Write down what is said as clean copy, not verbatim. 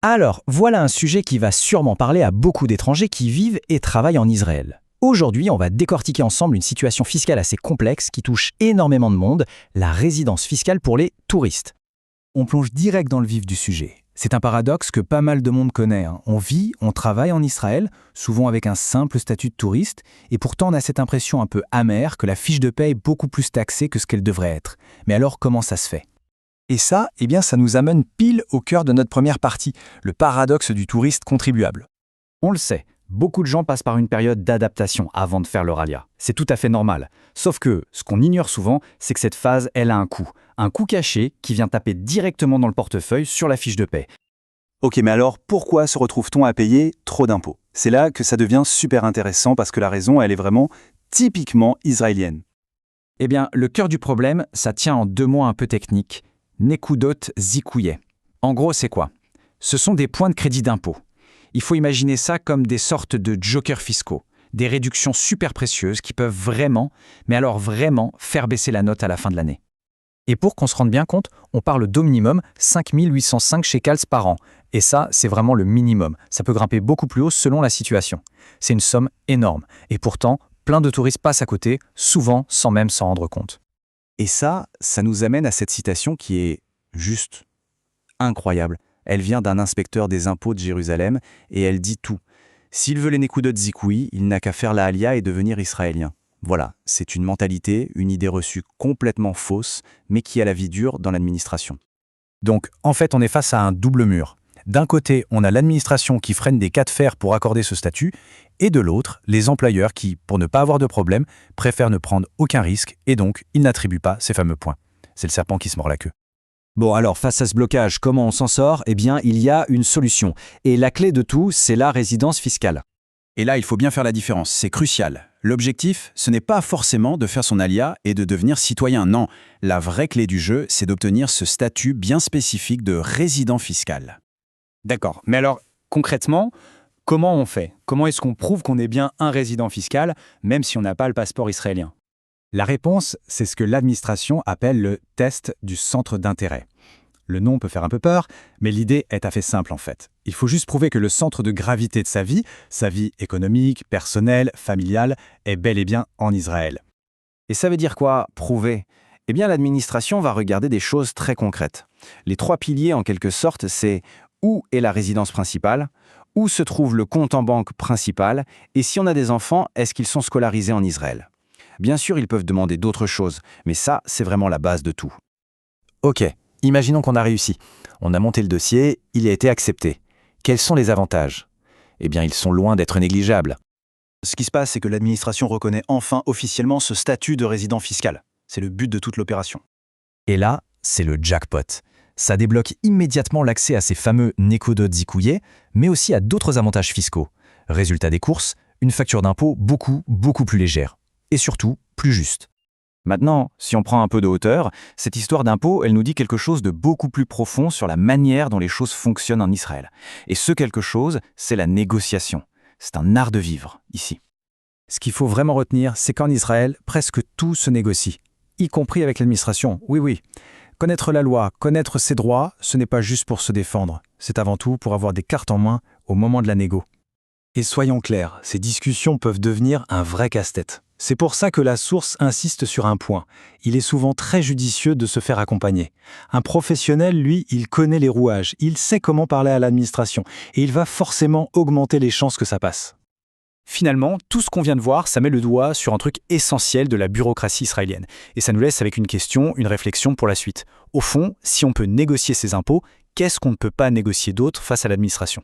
Alors, voilà un sujet qui va sûrement parler à beaucoup d'étrangers qui vivent et travaillent en Israël. Aujourd'hui, on va décortiquer ensemble une situation fiscale assez complexe qui touche énormément de monde, la résidence fiscale pour les touristes. On plonge direct dans le vif du sujet. C'est un paradoxe que pas mal de monde connaît. On vit, on travaille en Israël, souvent avec un simple statut de touriste, et pourtant on a cette impression un peu amère que la fiche de paie est beaucoup plus taxée que ce qu'elle devrait être. Mais alors comment ça se fait? Et ça, ça nous amène pile au cœur de notre première partie, le paradoxe du touriste contribuable. On le sait, beaucoup de gens passent par une période d'adaptation avant de faire leur alia. C'est tout à fait normal. Sauf que, ce qu'on ignore souvent, c'est que cette phase, elle a un coût. Un coût caché qui vient taper directement dans le portefeuille sur la fiche de paie. Ok, mais alors pourquoi se retrouve-t-on à payer trop d'impôts? C'est là que ça devient super intéressant parce que la raison, elle est vraiment typiquement israélienne. Eh bien, le cœur du problème, ça tient en deux mots un peu techniques. Nekudot zikouye. En gros, c'est quoi? Ce sont des points de crédit d'impôt. Il faut imaginer ça comme des sortes de jokers fiscaux, des réductions super précieuses qui peuvent vraiment, mais alors vraiment, faire baisser la note à la fin de l'année. Et pour qu'on se rende bien compte, on parle d'au minimum 5 805 shekels par an. Et ça, c'est vraiment le minimum. Ça peut grimper beaucoup plus haut selon la situation. C'est une somme énorme. Et pourtant, plein de touristes passent à côté, souvent sans même s'en rendre compte. Et ça nous amène à cette citation qui est juste incroyable. Elle vient d'un inspecteur des impôts de Jérusalem et elle dit tout. S'il veut les nekudot zikoui, il n'a qu'à faire la alia et devenir israélien. Voilà, c'est une mentalité, une idée reçue complètement fausse, mais qui a la vie dure dans l'administration. Donc, en fait, on est face à un double mur. D'un côté, on a l'administration qui freine des cas de fer pour accorder ce statut, et de l'autre, les employeurs qui, pour ne pas avoir de problème, préfèrent ne prendre aucun risque et donc ils n'attribuent pas ces fameux points. C'est le serpent qui se mord la queue. Bon, alors face à ce blocage, comment on s'en sort? Eh bien, il y a une solution. Et la clé de tout, c'est la résidence fiscale. Et là, il faut bien faire la différence, c'est crucial. L'objectif, ce n'est pas forcément de faire son alia et de devenir citoyen, non. La vraie clé du jeu, c'est d'obtenir ce statut bien spécifique de résident fiscal. D'accord, mais alors, concrètement, comment on fait? Comment est-ce qu'on prouve qu'on est bien un résident fiscal, même si on n'a pas le passeport israélien? La réponse, c'est ce que l'administration appelle le test du centre d'intérêt. Le nom peut faire un peu peur, mais l'idée est assez simple en fait. Il faut juste prouver que le centre de gravité de sa vie économique, personnelle, familiale, est bel et bien en Israël. Et ça veut dire quoi, prouver? Eh bien, l'administration va regarder des choses très concrètes. Les trois piliers, en quelque sorte, c'est où est la résidence principale, où se trouve le compte en banque principal, et si on a des enfants, est-ce qu'ils sont scolarisés en Israël? Bien sûr, ils peuvent demander d'autres choses, mais ça, c'est vraiment la base de tout. Ok, imaginons qu'on a réussi. On a monté le dossier, il a été accepté. Quels sont les avantages? Eh bien, ils sont loin d'être négligeables. Ce qui se passe, c'est que l'administration reconnaît enfin officiellement ce statut de résident fiscal. C'est le but de toute l'opération. Et là, c'est le jackpot. Ça débloque immédiatement l'accès à ces fameux nekudot zikouye, mais aussi à d'autres avantages fiscaux. Résultat des courses, une facture d'impôt beaucoup plus légère. Et surtout, plus juste. Maintenant, si on prend un peu de hauteur, cette histoire d'impôt, elle nous dit quelque chose de beaucoup plus profond sur la manière dont les choses fonctionnent en Israël. Et ce quelque chose, c'est la négociation. C'est un art de vivre, ici. Ce qu'il faut vraiment retenir, c'est qu'en Israël, presque tout se négocie, y compris avec l'administration. Oui. Connaître la loi, connaître ses droits, ce n'est pas juste pour se défendre. C'est avant tout pour avoir des cartes en main au moment de la négo. Et soyons clairs, ces discussions peuvent devenir un vrai casse-tête. C'est pour ça que la source insiste sur un point. Il est souvent très judicieux de se faire accompagner. Un professionnel, lui, il connaît les rouages, il sait comment parler à l'administration, et il va forcément augmenter les chances que ça passe. Finalement, tout ce qu'on vient de voir, ça met le doigt sur un truc essentiel de la bureaucratie israélienne. Et ça nous laisse avec une question, une réflexion pour la suite. Au fond, si on peut négocier ses impôts, qu'est-ce qu'on ne peut pas négocier d'autre face à l'administration?